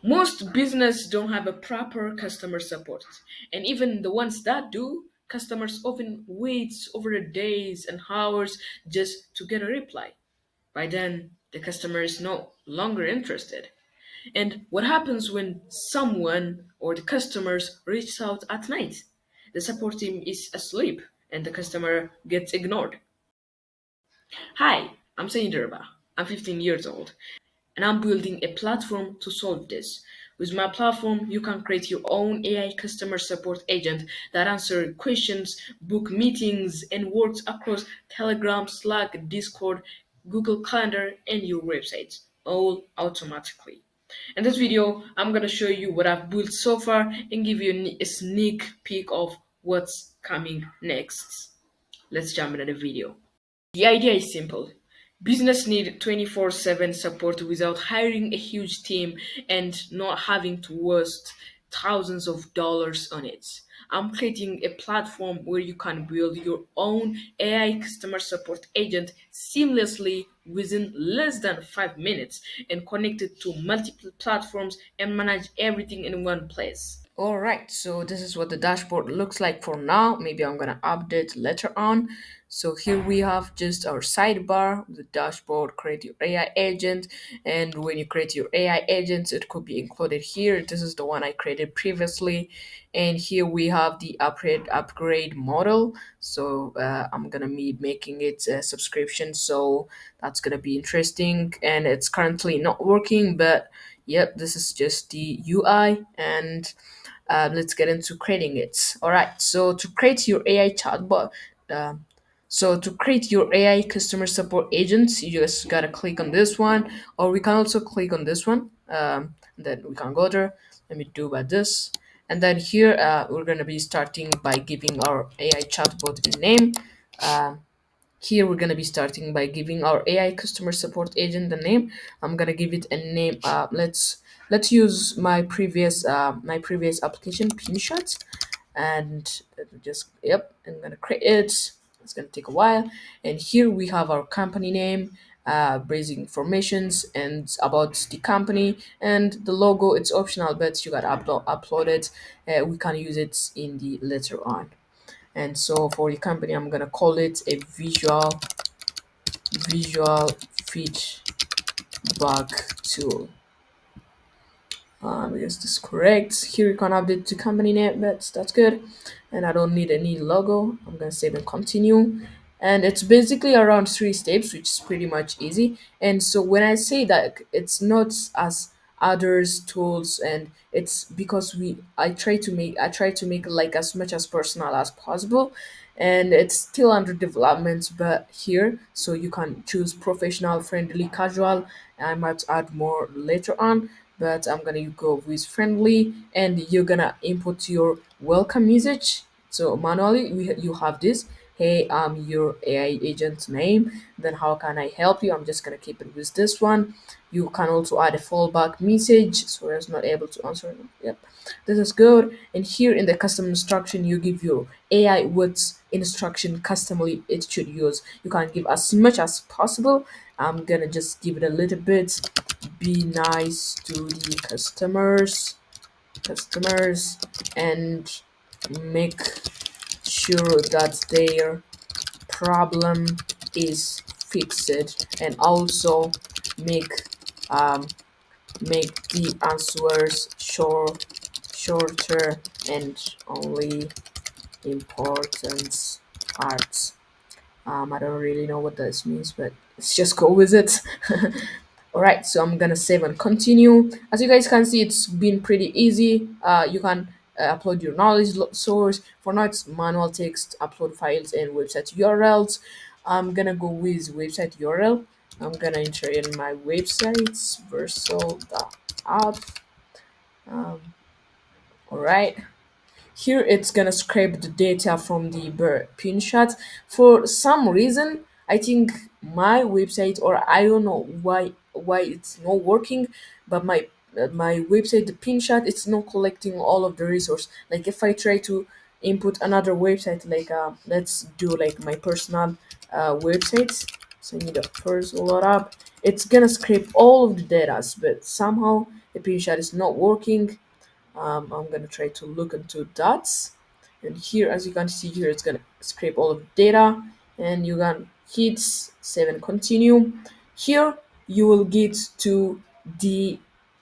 Most business don't have a proper customer support, and even the ones that do, customers often wait over the days and hours just to get a reply. By then, the customer is no longer interested. And what happens when someone or the customers reach out at night? The support team is asleep and the customer gets ignored. Hi, I'm Sayindirba. I'm 15 years old and I'm building a platform to solve this. With my platform, you can create your own AI customer support agent that answers questions, book meetings, and works across Telegram, Slack, Discord, Google Calendar, and your websites, all automatically. In this video, I'm gonna show you what I've built so far and give you a sneak peek of what's coming next. Let's jump into the video. The idea is simple. Business need 24/7 support without hiring a huge team and not having to waste thousands of dollars on it. I'm creating a platform where you can build your own AI customer support agent seamlessly within less than 5 minutes and connect it to multiple platforms and manage everything in one place. All right, so this is what the dashboard looks like for now. Maybe I'm gonna update later on. So here we have just our sidebar, the dashboard, create your AI agent. And when you create your AI agents, it could be included here. This is the one I created previously. And here we have the upgrade model. So I'm gonna be making it a subscription. So that's gonna be interesting. And it's currently not working, but yep, this is just the UI and let's get into creating it. All right, so to create your AI chatbot, uh, so to create your AI customer support agents, you just gotta click on this one, or we can also click on this one. Then we can go there. Let me do by this. And then here we're gonna be starting by giving our AI chatbot a name. Um, Here we're gonna be starting by giving our AI customer support agent the name. I'm gonna give it a name. Let's use my previous application Pinshot, and just yep. I'm gonna create it. It's gonna take a while. And here we have our company name, basic informations, and about the company and the logo. It's optional, but you gotta upload it. We can use it in the later on. And so for the company, I'm gonna call it a visual feedback tool. Because this is correct. Here you can update the company name, but that's good. And I don't need any logo. I'm gonna save and continue. And it's basically around 3 steps, which is pretty much easy. And so when I say that it's not as others tools, and it's because I try to make like as much as personal as possible, and it's still under development. But here, so you can choose professional, friendly, casual. I might add more later on, but I'm gonna go with friendly, and you're gonna input your welcome message. So manually, you have this. Hey, I'm your AI agent name. Then how can I help you? I'm just gonna keep it with this one. You can also add a fallback message, so it's not able to answer. Yep, this is good. And here in the custom instruction, you give your AI what instruction customly it should use. You can give as much as possible. I'm gonna just give it a little bit. Be nice to the customers and make sure that their problem is fixed, and also make um, make the answers shorter and only important parts. I don't really know what this means, but let's just go with it. All right, so I'm gonna save and continue. As you guys can see, it's been pretty easy. You can upload your knowledge source. For now, it's manual text, upload files, and website URLs. I'm gonna go with website URL. I'm gonna enter in my websites, versal.app. Um, all right. Here it's gonna scrape the data from the pin shot. For some reason, I think my website, or I don't know why it's not working, but my website, the pin shot, it's not collecting all of the resource. Like if I try to input another website, like let's do like my personal website. So I need a first load up. It's gonna scrape all of the data, but somehow the screenshot is not working. I'm gonna try to look into dots, and here, as you can see here, it's gonna scrape all of the data, and you can hit save and continue. Here you will get to the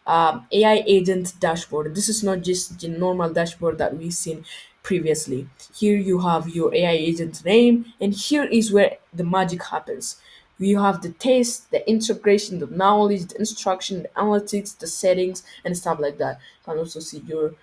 AI agent dashboard. This is not just the normal dashboard that we've seen previously. Here you have your AI agent name, and here is where the magic happens. You have the taste, the integration, the knowledge, the instruction, the analytics, the settings, and stuff like that. You can also see your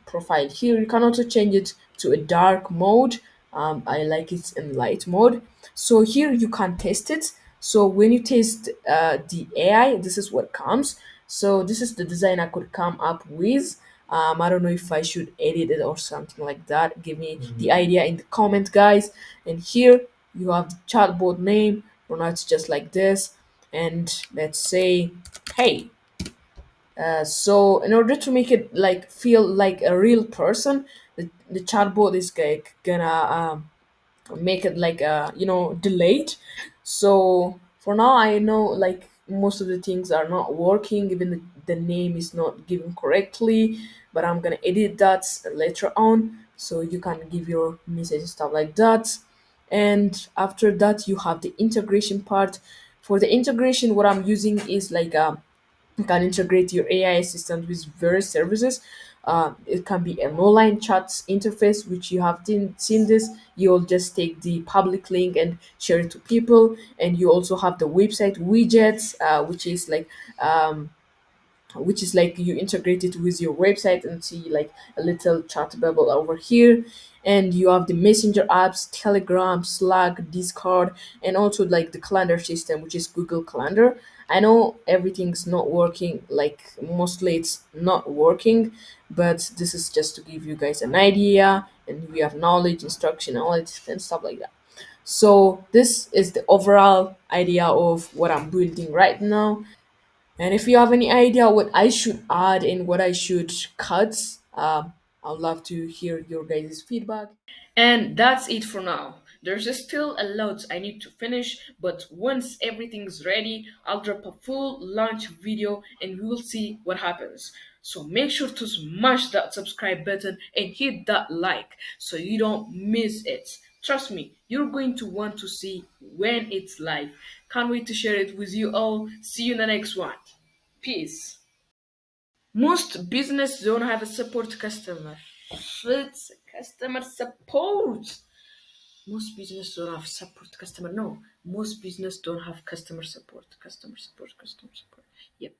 profile here. You can also change it to a dark mode. I like it in light mode. So here you can test it. So when you test the AI, this is what comes. So this is the design I could come up with. I don't know if I should edit it or something like that. Give me the idea in the comment, guys. And here you have the chatbot name. For now, it's just like this. And let's say, hey. So in order to make it like feel like a real person, the chatbot is like gonna make it like delayed. So for now, I know like most of the things are not working, even the name is not given correctly, but I'm gonna edit that later on so you can give your message and stuff like that. And after that, you have the integration part. For the integration, what I'm using is like you can integrate your AI assistant with various services. It can be an online chat interface, which you have seen this. You'll just take the public link and share it to people. And you also have the website widgets, which is like you integrate it with your website and see like a little chat bubble over here. And you have the messenger apps, Telegram, Slack, Discord, and also like the calendar system, which is Google Calendar. I know everything's not working, like mostly it's not working, but this is just to give you guys an idea, and we have knowledge, instruction, analytics, and stuff like that. So this is the overall idea of what I'm building right now. And if you have any idea what I should add and what I should cut, I'd love to hear your guys' feedback. And that's it for now. There's still a lot I need to finish, but once everything's ready, I'll drop a full launch video and we will see what happens. So make sure to smash that subscribe button and hit that like so you don't miss it. Trust me, you're going to want to see when it's live. Can't wait to share it with you all. See you in the next one. Peace. Most business don't have a support customer. It's customer support. Most business don't have support customer. No, most business don't have customer support. Customer support. Customer support. Yep.